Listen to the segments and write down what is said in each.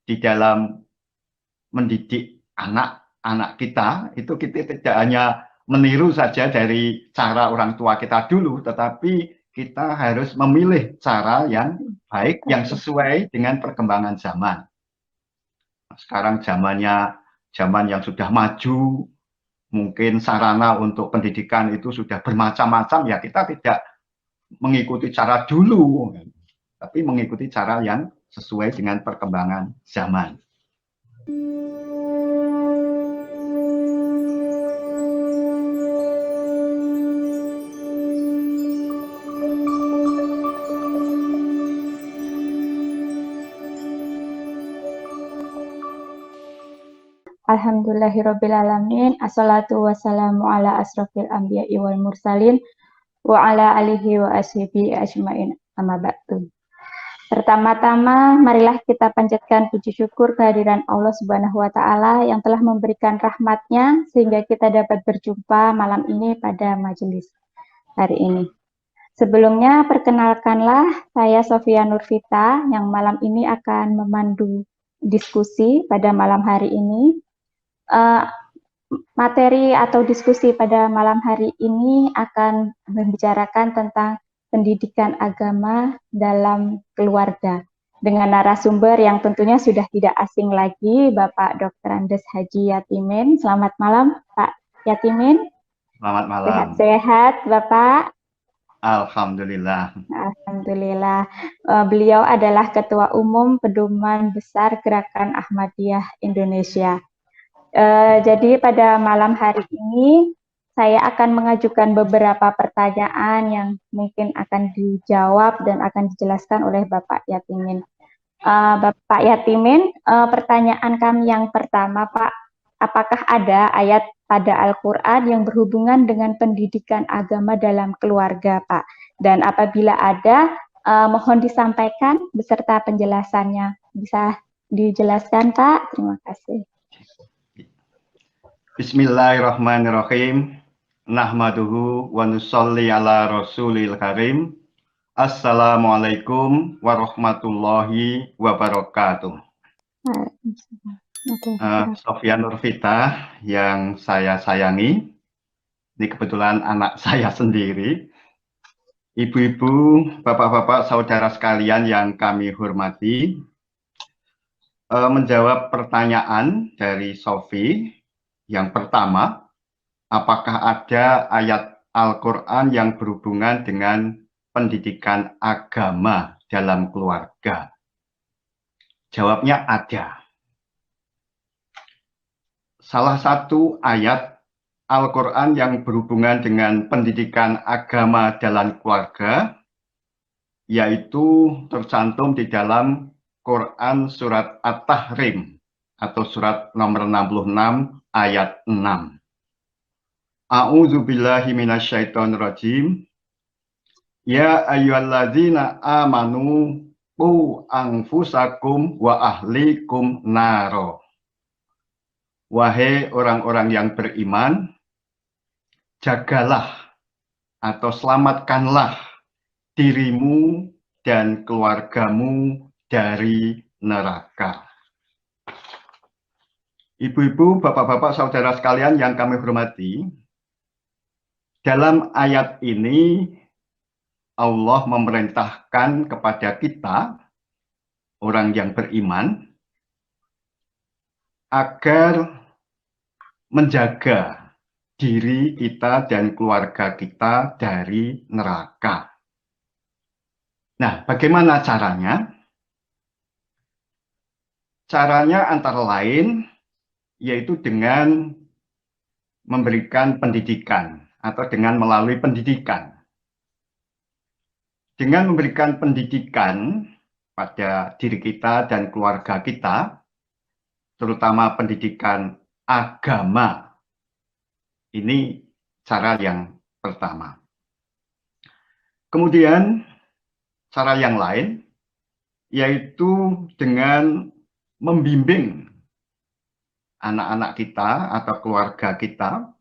di dalam mendidik anak-anak kita, itu kita tidak hanya meniru saja dari cara orang tua kita dulu, tetapi kita harus memilih cara yang baik, yang sesuai dengan perkembangan zaman. Sekarang zaman yang sudah maju, mungkin sarana untuk pendidikan itu sudah bermacam-macam, ya kita tidak mengikuti cara dulu, tapi mengikuti cara yang sesuai dengan perkembangan zaman. Alhamdulillahirrabbilalamin. Assalatu wassalamu ala asrafil anbiya'i wal mursalin wa ala alihi wa ashabihi ajmain amma ba'du. Pertama-tama, marilah kita panjatkan puji syukur kehadiran Allah Subhanahu wa Ta'ala yang telah memberikan rahmat-Nya sehingga kita dapat berjumpa malam ini pada majelis hari ini. Sebelumnya, perkenalkanlah saya Sofia Nurvita yang malam ini akan memandu diskusi pada malam hari ini. Materi atau diskusi pada malam hari ini akan membicarakan tentang pendidikan agama dalam keluarga dengan narasumber yang tentunya sudah tidak asing lagi, Bapak Dr. Andes Haji Yatimin. Selamat malam, Pak Yatimin. Selamat malam. Sehat-sehat, Bapak. Alhamdulillah. Alhamdulillah. Beliau adalah Ketua Umum Pedoman Besar Gerakan Ahmadiyah Indonesia. Jadi pada malam hari ini saya akan mengajukan beberapa pertanyaan yang mungkin akan dijawab dan akan dijelaskan oleh Bapak Yatimin. Bapak Yatimin, pertanyaan kami yang pertama, Pak, apakah ada ayat pada Al-Quran yang berhubungan dengan pendidikan agama dalam keluarga, Pak? Dan apabila ada, mohon disampaikan beserta penjelasannya. Bisa dijelaskan, Pak? Terima kasih. Bismillahirrahmanirrahim. Nahmaduhu wa nusolli ala rasulil karim. Assalamualaikum warahmatullahi wabarakatuh. Sofia Nurvita yang saya sayangi, ini kebetulan anak saya sendiri. Ibu-ibu, bapak-bapak, saudara sekalian yang kami hormati, menjawab pertanyaan dari Sofi. Yang pertama, apakah ada ayat Al-Quran yang berhubungan dengan pendidikan agama dalam keluarga? Jawabnya ada. Salah satu ayat Al-Quran yang berhubungan dengan pendidikan agama dalam keluarga, yaitu tercantum di dalam Quran surat At-Tahrim atau surat nomor 66 ayat 6. A'udzubillahi minasyaitonirrajim. Ya ayyuhalladzina amanu qu anfusakum wa ahlikum naro. Wahai orang-orang yang beriman, jagalah atau selamatkanlah dirimu dan keluargamu dari neraka. Ibu-ibu, bapak-bapak, saudara sekalian yang kami hormati, dalam ayat ini Allah memerintahkan kepada kita, orang yang beriman, agar menjaga diri kita dan keluarga kita dari neraka. Nah, bagaimana caranya? Caranya antara lain yaitu dengan memberikan pendidikan atau dengan melalui pendidikan. Dengan memberikan pendidikan pada diri kita dan keluarga kita, terutama pendidikan agama, ini cara yang pertama. Kemudian cara yang lain yaitu dengan membimbing anak-anak kita atau keluarga kita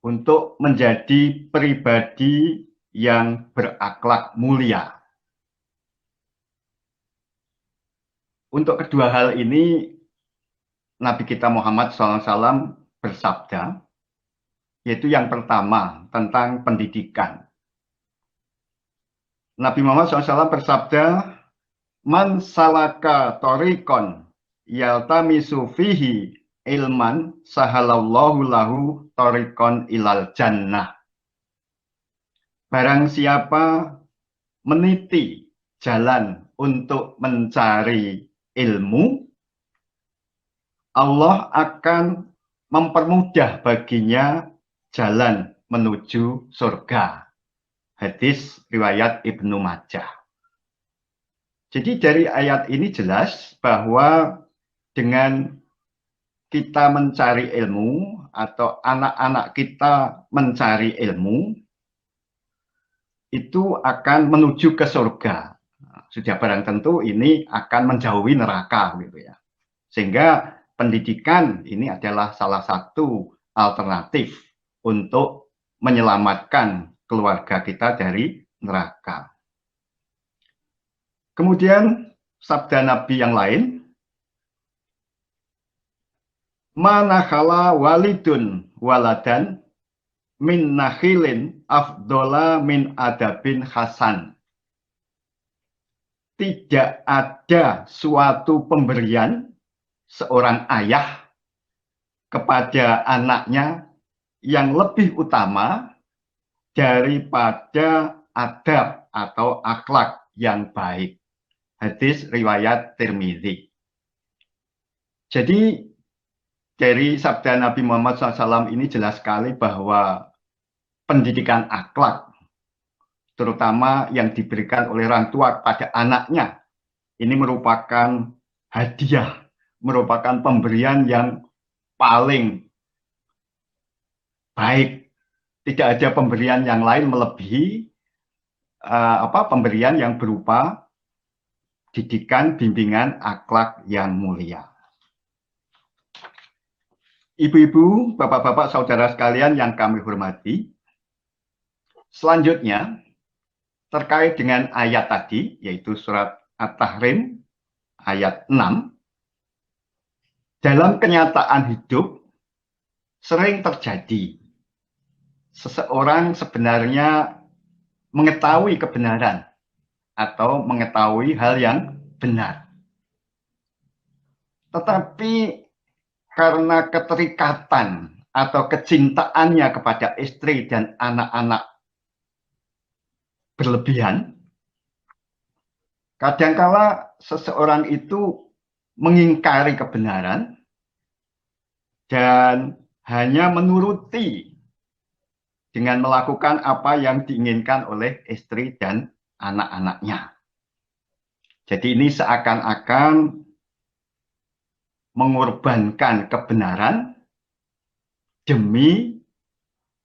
untuk menjadi pribadi yang berakhlak mulia. untuk kedua hal ini Nabi kita Muhammad SAW bersabda, yaitu yang pertama tentang pendidikan. Nabi Muhammad SAW bersabda, "Man salaka torikon yaltamisu fihi ilman sahalallahu lahu torikon ilal jannah." Barang siapa meniti jalan untuk mencari ilmu, Allah akan mempermudah baginya jalan menuju surga. Hadis riwayat Ibnu Majah. Jadi dari ayat ini jelas bahwa dengan kita mencari ilmu atau anak-anak kita mencari ilmu, itu akan menuju ke surga. Sudah barang tentu ini akan menjauhi neraka gitu ya. Sehingga pendidikan ini adalah salah satu alternatif untuk menyelamatkan keluarga kita dari neraka. Kemudian sabda Nabi yang lain, "Manakhala walidun waladan min nakhilin afdola min adabin hasan." Tidak ada suatu pemberian seorang ayah kepada anaknya yang lebih utama daripada adab atau akhlak yang baik. Hadis riwayat Tirmidzi. Jadi dari sabda Nabi Muhammad SAW ini jelas sekali bahwa pendidikan akhlak, terutama yang diberikan oleh orang tua kepada anaknya, ini merupakan hadiah, merupakan pemberian yang paling baik. Tidak ada pemberian yang lain melebihi pemberian yang berupa didikan, bimbingan, akhlak yang mulia. Ibu-ibu, bapak-bapak, saudara sekalian yang kami hormati, selanjutnya terkait dengan ayat tadi, yaitu surat At-Tahrim ayat 6, dalam kenyataan hidup sering terjadi seseorang sebenarnya mengetahui kebenaran atau mengetahui hal yang benar. Tetapi karena keterikatan atau kecintaannya kepada istri dan anak-anak berlebihan, kadangkala seseorang itu mengingkari kebenaran dan hanya menuruti dengan melakukan apa yang diinginkan oleh istri dan anak-anaknya. Jadi ini seakan-akan mengorbankan kebenaran demi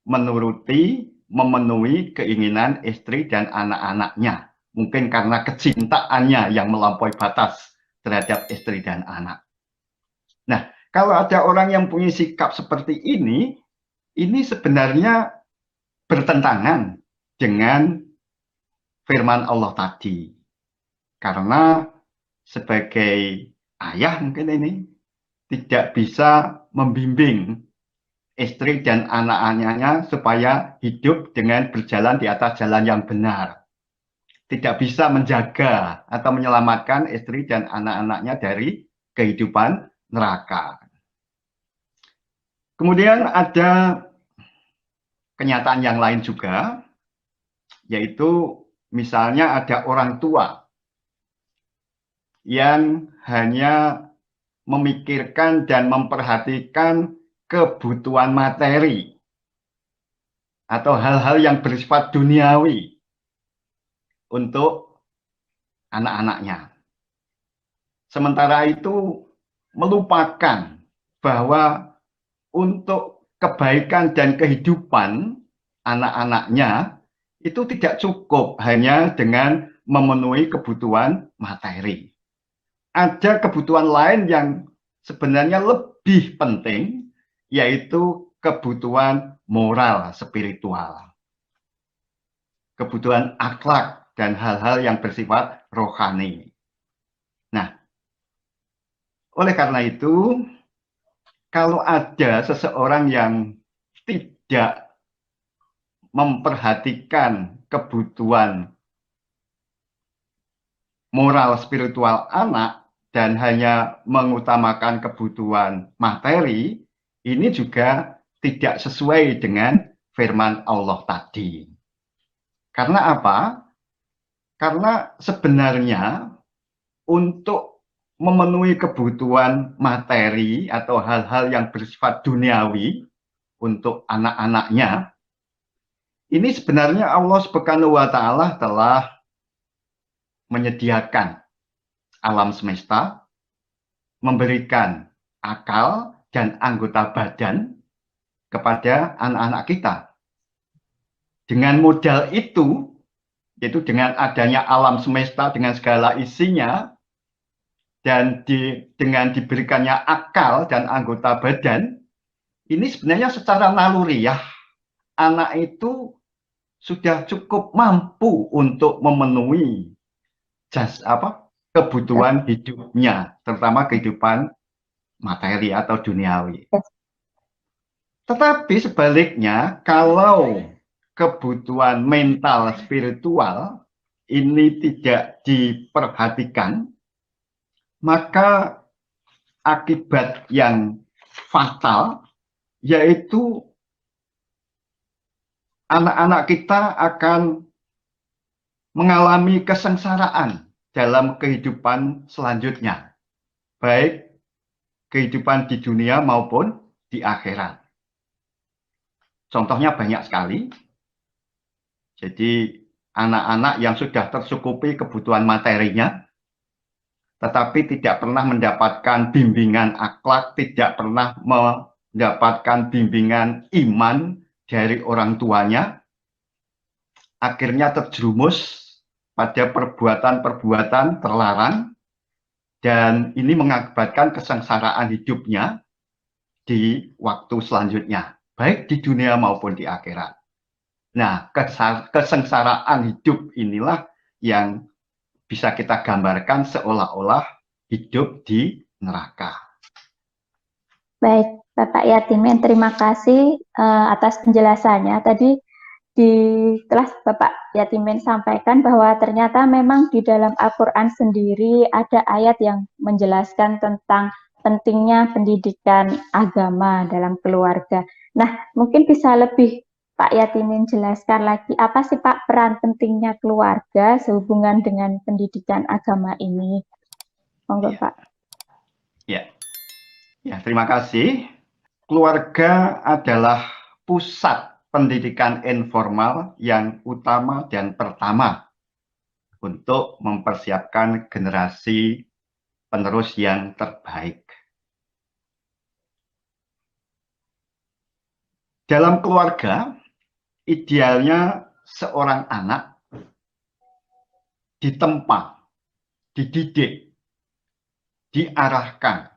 menuruti, memenuhi keinginan istri dan anak-anaknya. Mungkin karena kecintaannya yang melampaui batas terhadap istri dan anak. Nah, kalau ada orang yang punya sikap seperti ini sebenarnya bertentangan dengan firman Allah tadi. Karena sebagai ayah mungkin ini tidak bisa membimbing istri dan anak-anaknya supaya hidup dengan berjalan di atas jalan yang benar. Tidak bisa menjaga atau menyelamatkan istri dan anak-anaknya dari kehidupan neraka. Kemudian ada kenyataan yang lain juga, yaitu misalnya ada orang tua yang hanya memikirkan dan memperhatikan kebutuhan materi atau hal-hal yang bersifat duniawi untuk anak-anaknya. Sementara itu melupakan bahwa untuk kebaikan dan kehidupan anak-anaknya itu tidak cukup hanya dengan memenuhi kebutuhan materi. Ada kebutuhan lain yang sebenarnya lebih penting, yaitu kebutuhan moral spiritual, kebutuhan akhlak dan hal-hal yang bersifat rohani. Nah, Oleh karena itu, kalau ada seseorang yang tidak memperhatikan kebutuhan moral spiritual anak dan hanya mengutamakan kebutuhan materi, ini juga tidak sesuai dengan firman Allah tadi. Karena apa? Karena sebenarnya untuk memenuhi kebutuhan materi atau hal-hal yang bersifat duniawi untuk anak-anaknya, ini sebenarnya Allah Subhanahu wa Ta'ala telah menyediakan alam semesta, memberikan akal dan anggota badan kepada anak-anak kita. Dengan modal itu, yaitu dengan adanya alam semesta dengan segala isinya, dan dengan diberikannya akal dan anggota badan, ini sebenarnya secara naluriah, anak itu sudah cukup mampu untuk memenuhi kebutuhan hidupnya, terutama kehidupan materi atau duniawi. Tetapi sebaliknya, kalau kebutuhan mental spiritual ini tidak diperhatikan, maka akibat yang fatal yaitu anak-anak kita akan mengalami kesengsaraan dalam kehidupan selanjutnya, baik kehidupan di dunia maupun di akhirat. Contohnya banyak sekali. Jadi anak-anak yang sudah tercukupi kebutuhan materinya, tetapi tidak pernah mendapatkan bimbingan akhlak, tidak pernah mendapatkan bimbingan iman dari orang tuanya, akhirnya terjerumus pada perbuatan-perbuatan terlarang, dan ini mengakibatkan kesengsaraan hidupnya di waktu selanjutnya, baik di dunia maupun di akhirat. Nah, kesengsaraan hidup inilah yang bisa kita gambarkan seolah-olah hidup di neraka. Baik, Bapak Yatimin, terima kasih atas penjelasannya. Tadi telah Bapak Yatimin sampaikan bahwa ternyata memang di dalam Al-Quran sendiri ada ayat yang menjelaskan tentang pentingnya pendidikan agama dalam keluarga. Nah, mungkin bisa lebih Pak Yatimin jelaskan lagi apa sih Pak peran pentingnya keluarga sehubungan dengan pendidikan agama ini? Monggo Ya. Pak. Ya, terima kasih. Keluarga adalah pusat pendidikan informal yang utama dan pertama untuk mempersiapkan generasi penerus yang terbaik. Dalam keluarga, idealnya seorang anak ditempa, dididik, diarahkan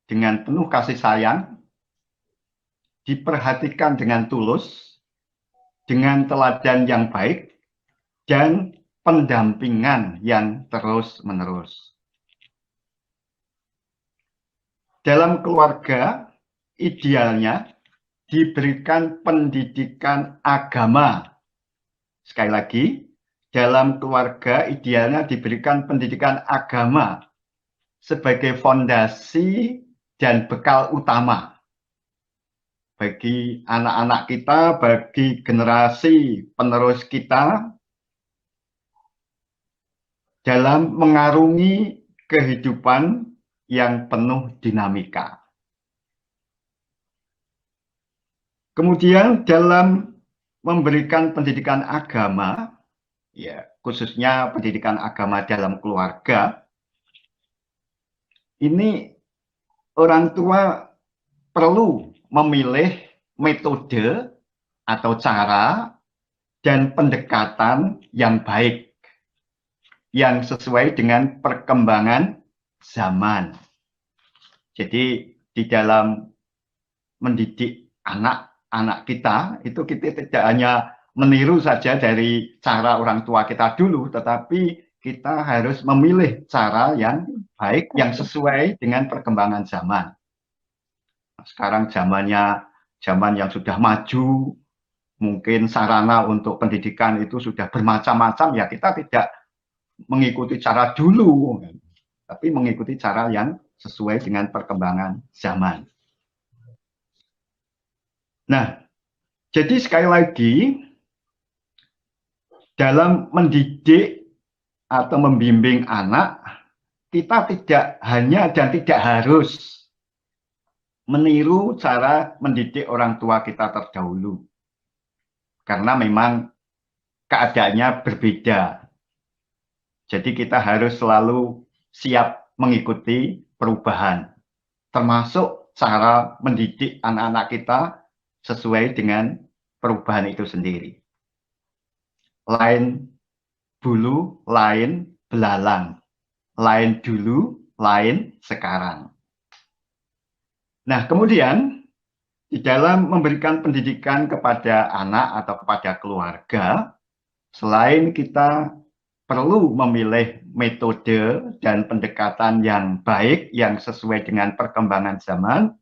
dengan penuh kasih sayang, diperhatikan dengan tulus, dengan teladan yang baik, dan pendampingan yang terus-menerus. Dalam keluarga, idealnya diberikan pendidikan agama. Sekali lagi, dalam keluarga idealnya diberikan pendidikan agama sebagai fondasi dan bekal utama bagi anak-anak kita, bagi generasi penerus kita dalam mengarungi kehidupan yang penuh dinamika. Kemudian dalam memberikan pendidikan agama, ya khususnya pendidikan agama dalam keluarga, ini orang tua perlu memilih metode atau cara dan pendekatan yang baik, yang sesuai dengan perkembangan zaman. Jadi di dalam mendidik anak-anak kita, itu kita tidak hanya meniru saja dari cara orang tua kita dulu, tetapi kita harus memilih cara yang baik, yang sesuai dengan perkembangan zaman. Sekarang zaman yang sudah maju, mungkin sarana untuk pendidikan itu sudah bermacam-macam, ya kita tidak mengikuti cara dulu, tapi mengikuti cara yang sesuai dengan perkembangan zaman. Nah, jadi sekali lagi, dalam mendidik atau membimbing anak, kita tidak hanya dan tidak harus meniru cara mendidik orang tua kita terdahulu. Karena memang keadaannya berbeda. Jadi kita harus selalu siap mengikuti perubahan. Termasuk cara mendidik anak-anak kita sesuai dengan perubahan itu sendiri. Lain bulu, lain belalang. Lain dulu, lain sekarang. Nah, kemudian di dalam memberikan pendidikan kepada anak atau kepada keluarga, selain kita perlu memilih metode dan pendekatan yang baik, yang sesuai dengan perkembangan zaman,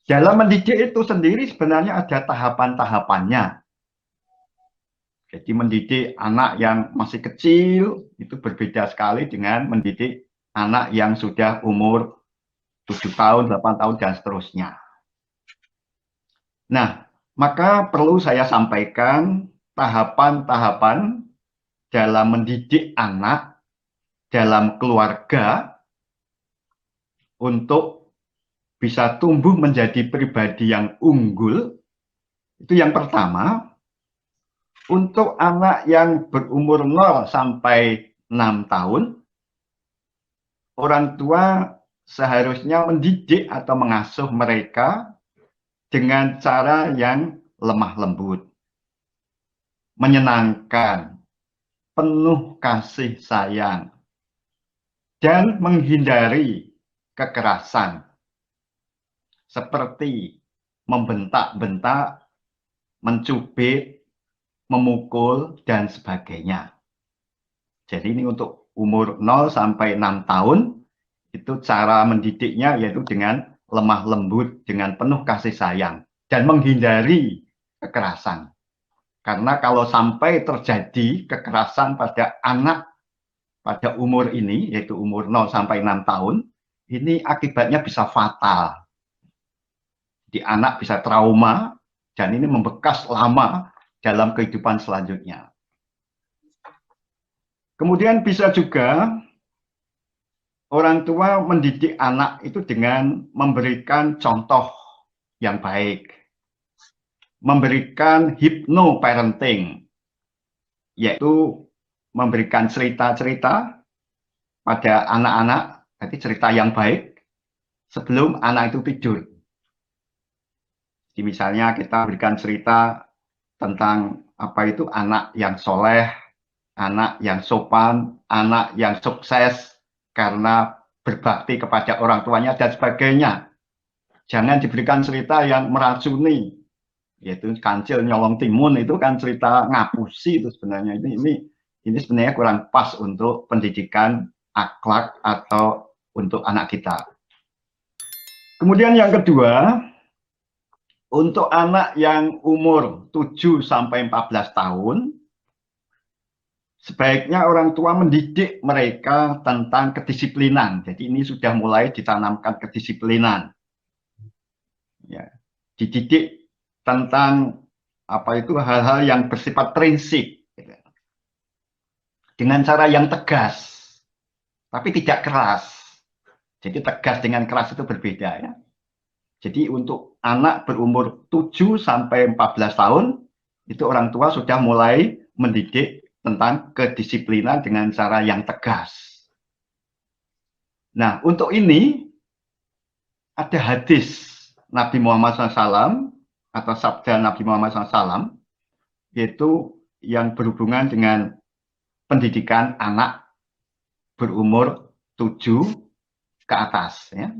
dalam mendidik itu sendiri sebenarnya ada tahapan-tahapannya. Jadi mendidik anak yang masih kecil itu berbeda sekali dengan mendidik anak yang sudah umur 7 tahun, 8 tahun, dan seterusnya. Nah, maka perlu saya sampaikan tahapan-tahapan dalam mendidik anak dalam keluarga untuk bisa tumbuh menjadi pribadi yang unggul. Itu yang pertama. Untuk anak yang berumur 0 sampai 6 tahun, orang tua seharusnya mendidik atau mengasuh mereka dengan cara yang lemah lembut, menyenangkan, penuh kasih sayang, dan menghindari kekerasan, seperti membentak-bentak, mencubit, memukul, dan sebagainya. Jadi ini untuk umur 0 sampai 6 tahun, itu cara mendidiknya yaitu dengan lemah lembut, dengan penuh kasih sayang, dan menghindari kekerasan. Karena kalau sampai terjadi kekerasan pada anak pada umur ini, yaitu umur 0 sampai 6 tahun, ini akibatnya bisa fatal. Di anak bisa trauma, dan ini membekas lama dalam kehidupan selanjutnya. Kemudian bisa juga orang tua mendidik anak itu dengan memberikan contoh yang baik, memberikan hypno-parenting, yaitu memberikan cerita-cerita pada anak-anak, jadi cerita yang baik sebelum anak itu tidur. Jadi misalnya kita berikan cerita tentang apa itu anak yang soleh, anak yang sopan, anak yang sukses karena berbakti kepada orang tuanya dan sebagainya. Jangan diberikan cerita yang meracuni, yaitu kancil nyolong timun, itu kan cerita ngapusi itu sebenarnya. Ini sebenarnya kurang pas untuk pendidikan akhlak atau untuk anak kita. Kemudian yang kedua, untuk anak yang umur 7 sampai 14 tahun, sebaiknya orang tua mendidik mereka tentang kedisiplinan. Jadi ini sudah mulai ditanamkan kedisiplinan. Ya, dididik tentang apa itu hal-hal yang bersifat prinsip. Dengan cara yang tegas, tapi tidak keras. Jadi tegas dengan keras itu berbeda ya. Jadi untuk anak berumur 7 sampai 14 tahun, itu orang tua sudah mulai mendidik tentang kedisiplinan dengan cara yang tegas. Nah, untuk ini ada hadis Nabi Muhammad SAW atau sabda Nabi Muhammad SAW, yaitu yang berhubungan dengan pendidikan anak berumur 7 ke atas. Ya.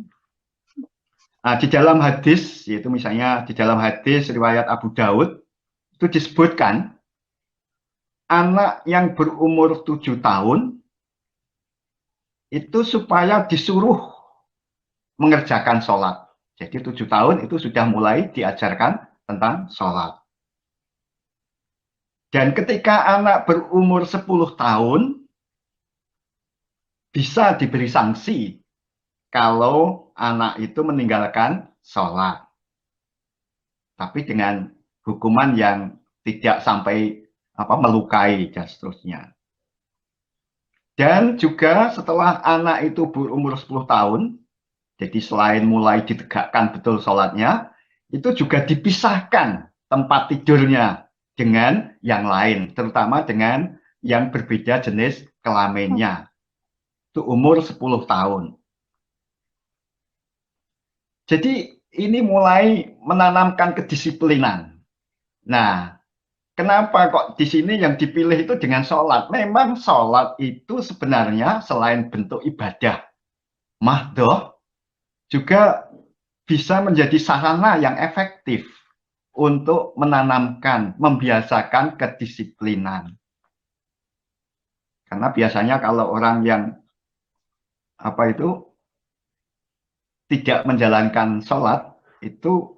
Nah, di dalam hadis, yaitu misalnya di dalam hadis riwayat Abu Daud, itu disebutkan anak yang berumur 7 tahun itu supaya disuruh mengerjakan sholat. Jadi 7 tahun itu sudah mulai diajarkan tentang sholat. Dan ketika anak berumur 10 tahun, bisa diberi sanksi kalau anak itu meninggalkan sholat. Tapi dengan hukuman yang tidak sampai melukai dan seterusnya. Dan juga setelah anak itu berumur 10 tahun, jadi selain mulai ditegakkan betul sholatnya, itu juga dipisahkan tempat tidurnya dengan yang lain, terutama dengan yang berbeda jenis kelaminnya. Itu umur 10 tahun. Jadi ini mulai menanamkan kedisiplinan. Nah, kenapa kok di sini yang dipilih itu dengan sholat? Memang sholat itu sebenarnya selain bentuk ibadah mahdoh, juga bisa menjadi sarana yang efektif untuk menanamkan, membiasakan kedisiplinan. Karena biasanya kalau orang yang tidak menjalankan sholat, itu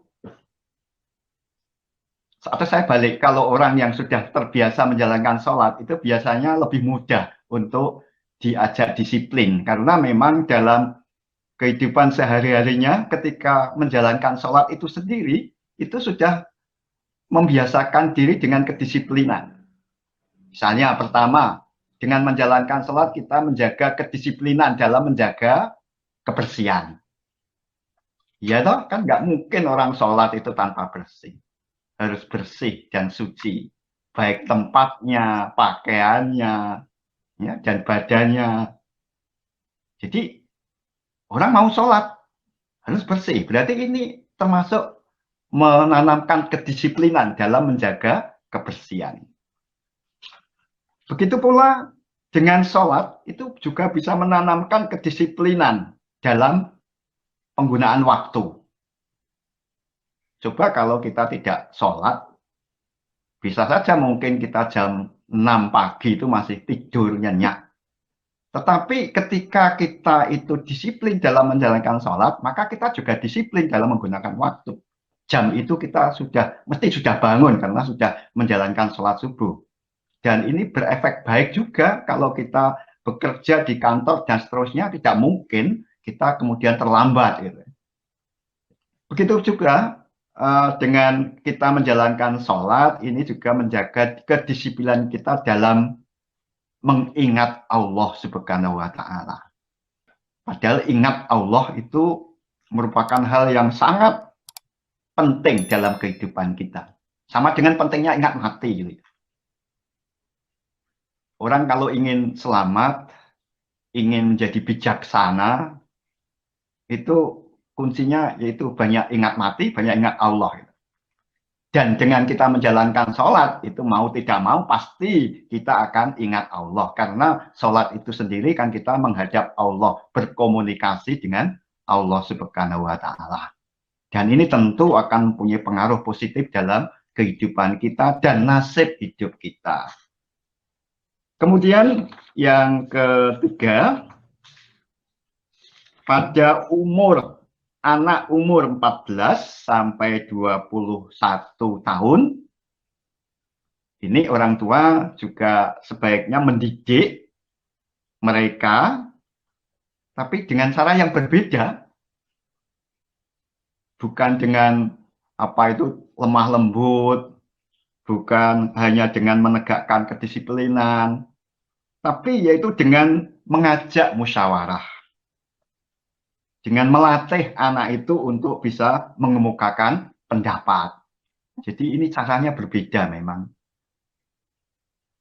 atau saya balik, kalau orang yang sudah terbiasa menjalankan sholat itu biasanya lebih mudah untuk diajak disiplin, karena memang dalam kehidupan sehari-harinya ketika menjalankan sholat itu sendiri itu sudah membiasakan diri dengan kedisiplinan. Misalnya pertama, dengan menjalankan sholat kita menjaga kedisiplinan dalam menjaga kebersihan. Ya toh, kan nggak mungkin orang sholat itu tanpa bersih. Harus bersih dan suci, baik tempatnya, pakaiannya, ya, dan badannya. Jadi orang mau sholat harus bersih. Berarti ini termasuk menanamkan kedisiplinan dalam menjaga kebersihan. Begitu pula dengan sholat itu juga bisa menanamkan kedisiplinan dalam penggunaan waktu. Coba kalau kita tidak sholat, bisa saja mungkin kita jam 6 pagi itu masih tidur nyenyak. Tetapi ketika kita itu disiplin dalam menjalankan sholat, maka kita juga disiplin dalam menggunakan waktu. Jam itu kita mesti sudah bangun karena sudah menjalankan sholat subuh. Dan ini berefek baik juga kalau kita bekerja di kantor dan seterusnya, tidak mungkin kita kemudian terlambat. Gitu. Begitu juga dengan kita menjalankan sholat, ini juga menjaga kedisiplinan kita dalam mengingat Allah Subhanahu wa Ta'ala. Padahal ingat Allah itu merupakan hal yang sangat penting dalam kehidupan kita. Sama dengan pentingnya ingat mati. Gitu. Orang kalau ingin selamat, ingin menjadi bijaksana, itu kuncinya yaitu banyak ingat mati, banyak ingat Allah. Dan dengan kita menjalankan sholat, itu mau tidak mau pasti kita akan ingat Allah. Karena sholat itu sendiri kan kita menghadap Allah, berkomunikasi dengan Allah Subhanahu wa Ta'ala. Dan ini tentu akan punya pengaruh positif dalam kehidupan kita dan nasib hidup kita. Kemudian yang ketiga, pada anak umur 14 sampai 21 tahun, ini orang tua juga sebaiknya mendidik mereka, tapi dengan cara yang berbeda. Bukan dengan lemah lembut, bukan hanya dengan menegakkan kedisiplinan, tapi yaitu dengan mengajak musyawarah. Dengan melatih anak itu untuk bisa mengemukakan pendapat. Jadi ini caranya berbeda memang.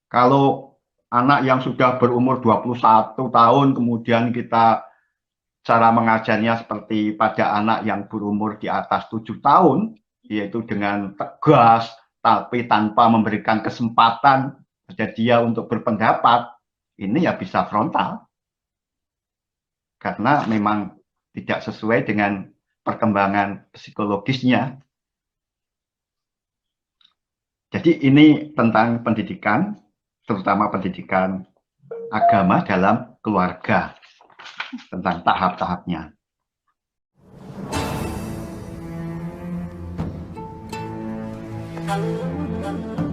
Kalau anak yang sudah berumur 21 tahun, kemudian kita cara mengajarnya seperti pada anak yang berumur di atas 7 tahun, yaitu dengan tegas, tapi tanpa memberikan kesempatan pada dia untuk berpendapat, ini ya bisa frontal. Karena memang tidak sesuai dengan perkembangan psikologisnya. Jadi ini tentang pendidikan, terutama pendidikan agama dalam keluarga. tentang tahap-tahapnya. Thank you.